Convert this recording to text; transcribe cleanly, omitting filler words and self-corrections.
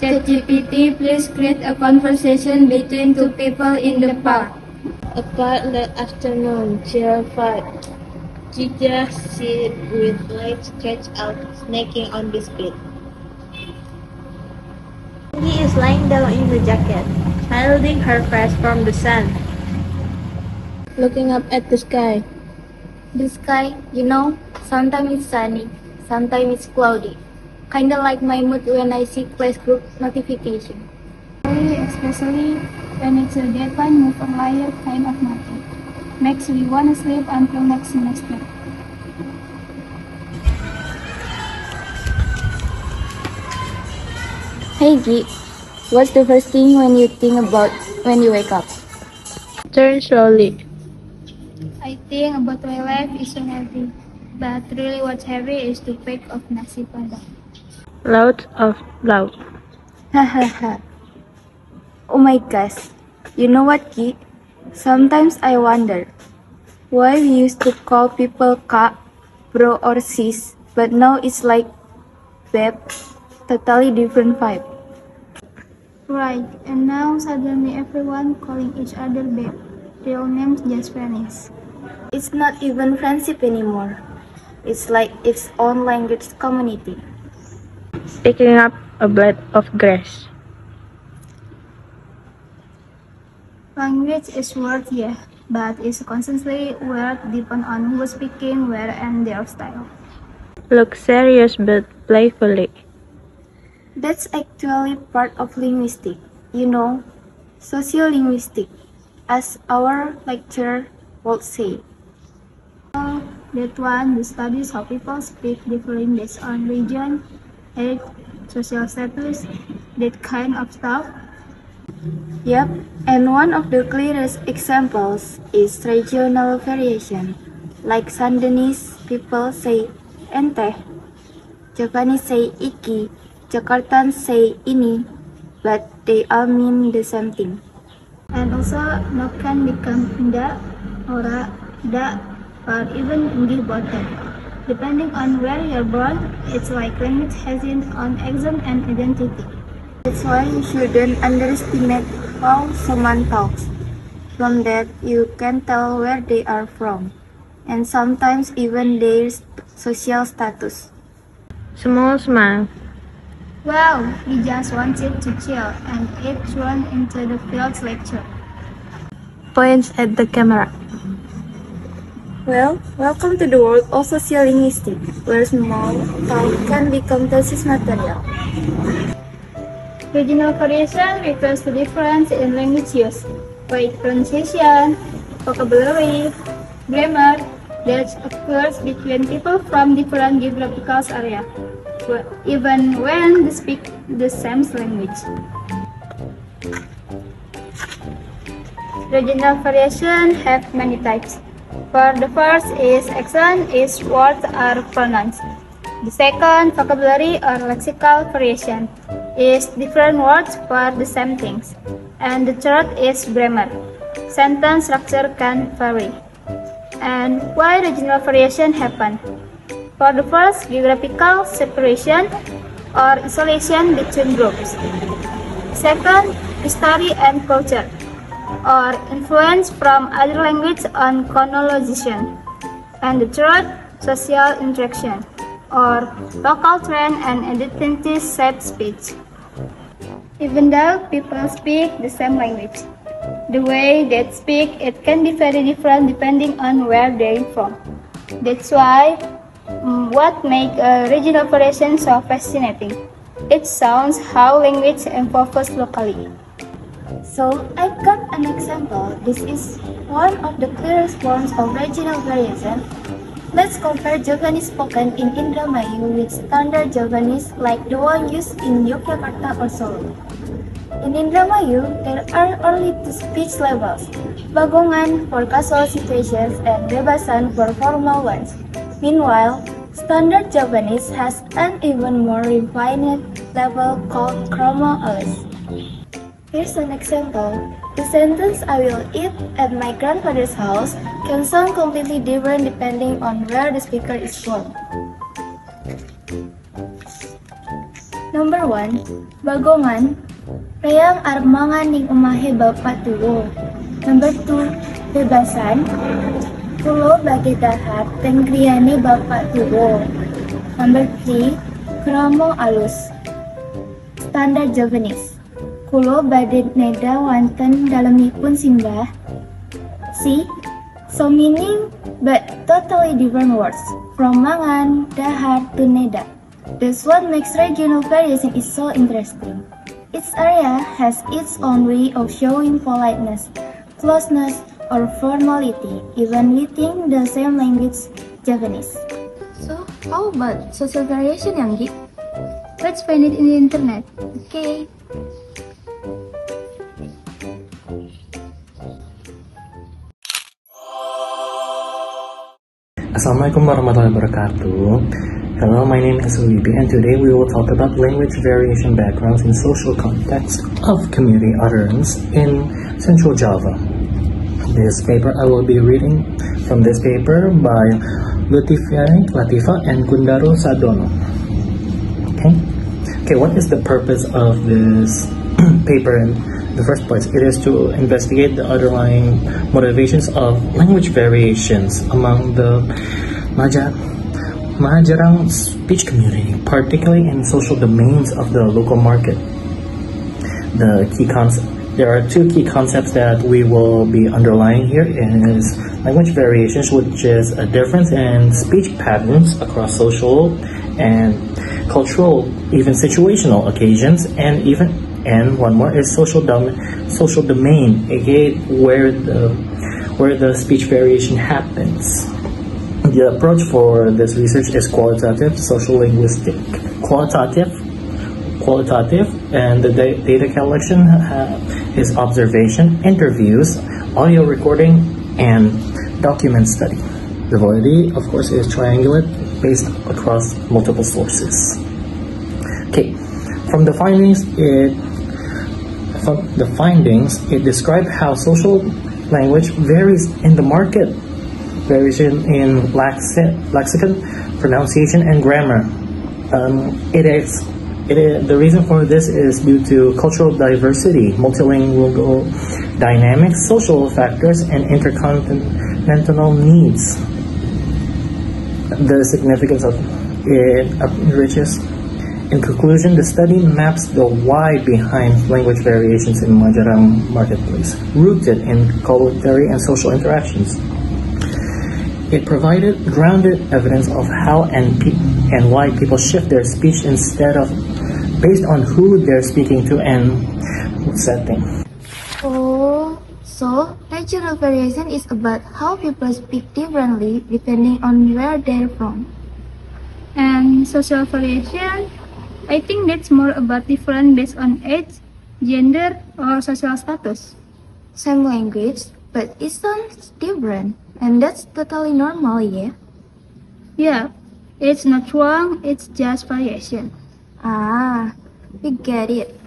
ChatGPT, please create a conversation between two people in the park. A park late afternoon, chair 5. Ginger sits with legs stretched out, snacking on biscuit. He is lying down in the jacket, shielding her face from the sun, looking up at the sky. The sky, sometimes it's sunny, sometimes it's cloudy. Kinda like my mood when I see class group notification. Especially when it's a deadline move or liar kind of nothing. Makes me wanna sleep until next semester. Hey Gi, what's the first thing when you think about when you wake up? Turn slowly. I think about my life is so heavy, but really what's heavy is the pack of nasi padang. Loud of loud. Hahaha. Oh my gosh. You know what, Ki? Sometimes I wonder why we used to call people Kak, bro or sis, but now it's like babe, totally different vibe. Right, and now suddenly everyone calling each other babe. Real names just vanish. It's not even friendship anymore. It's like its own language community. Picking up a blade of grass. Language is word, yeah, but it's constantly word depend on who's speaking, where, and their style. Look serious but playfully. That's actually part of linguistics, sociolinguistics, as our lecturer would say. That one, the studies how people speak differently based on region, age, social status, that kind of stuff. Yep, and one of the clearest examples is regional variation. Like Sundanese people say ente, Javanese say iki, Jakartans say ini, but they all mean the same thing. And also, no can become nda, ora, da, or even nggih boten. Depending on where you're born, it's like language has its own accent and identity. That's why you shouldn't underestimate how someone talks. From that, you can tell where they are from, and sometimes even their social status. Small smile. Wow, we just wanted to chill and eat thrown into the field's lecture. Points at the camera. Well, welcome to the world of sociolinguistics, where small talk can become thesis material. Regional variation refers to difference in language use, like pronunciation, vocabulary, grammar, that occurs between people from different geographical areas, even when they speak the same language. Regional variation have many types. For the first is accent, is words are pronounced. The second, vocabulary or lexical variation, is different words for the same things. And the third is grammar. Sentence structure can vary. And why regional variation happen? For the first, geographical separation or isolation between groups. Second, history and culture, or influence from other language on colonization. And the third, social interaction, or local trend and identity shape speech. Even though people speak the same language, the way they speak it can be very different depending on where they're from. That's why what makes regional variation so fascinating. It sounds how language evolves locally. So I've got an example. This is one of the clearest forms of regional variation. Let's compare Javanese spoken in Indramayu with standard Javanese like the one used in Yogyakarta or Solo. In Indramayu, there are only two speech levels, Bagongan for casual situations and Bebasan for formal ones. Meanwhile, standard Javanese has an even more refined level called Kromo Alis. Here's an example. The sentence "I will eat at my grandfather's house" can sound completely different depending on where the speaker is from. Number 1, Bagongan, rayang arep mangan ning omahe bapak tuwo. Number 2, Bebasan, kulo bagi dahar teng griyane bapak tuwo. Number 3, Kromong alus, standar Javanese, kulo badhe neda wonten dalemipun simbah. C, so meaning but totally different words from mangan, dahar to neda. That's what makes regional variation is so interesting. Each area has its own way of showing politeness, closeness, or formality, even within the same language, Javanese. So, how about social variation, Yanggi? Let's find it in the internet. Okay. Assalamualaikum warahmatullahi wabarakatuh. Hello, my name is Wibi, and today we will talk about language variation backgrounds in social context of community utterance in Central Java. This paper I will be reading from this paper by Latifa and Gundaro Sadono. Okay, what is the purpose of this paper in the first place? It is to investigate the underlying motivations of language variations among the Majarang speech community, particularly in social domains of the local market. There are two key concepts that we will be underlying here is language variations, which is a difference in speech patterns across social and cultural, even situational occasions, and one more is social domain, aka where the speech variation happens. The approach for this research is qualitative, social linguistic. Qualitative, and the data collection is observation, interviews, audio recording, and document study. The validity, of course, is triangulate based across multiple sources. Okay, from the findings, it described how social language varies in the market, variation in lexicon, pronunciation, and grammar. The reason for this is due to cultural diversity, multilingual dynamics, social factors, and intercontinental needs. The significance of it enriches. In conclusion, the study maps the why behind language variations in Majarang marketplace, rooted in cultural and social interactions. It provided grounded evidence of how and why people shift their speech based on who they're speaking to and what setting. Oh, so regional variation is about how people speak differently depending on where they're from. And social variation, I think that's more about different based on age, gender, or social status. Same language, but it sounds different, and that's totally normal, yeah? Yeah, it's not wrong, it's just variation. Ah, we get it.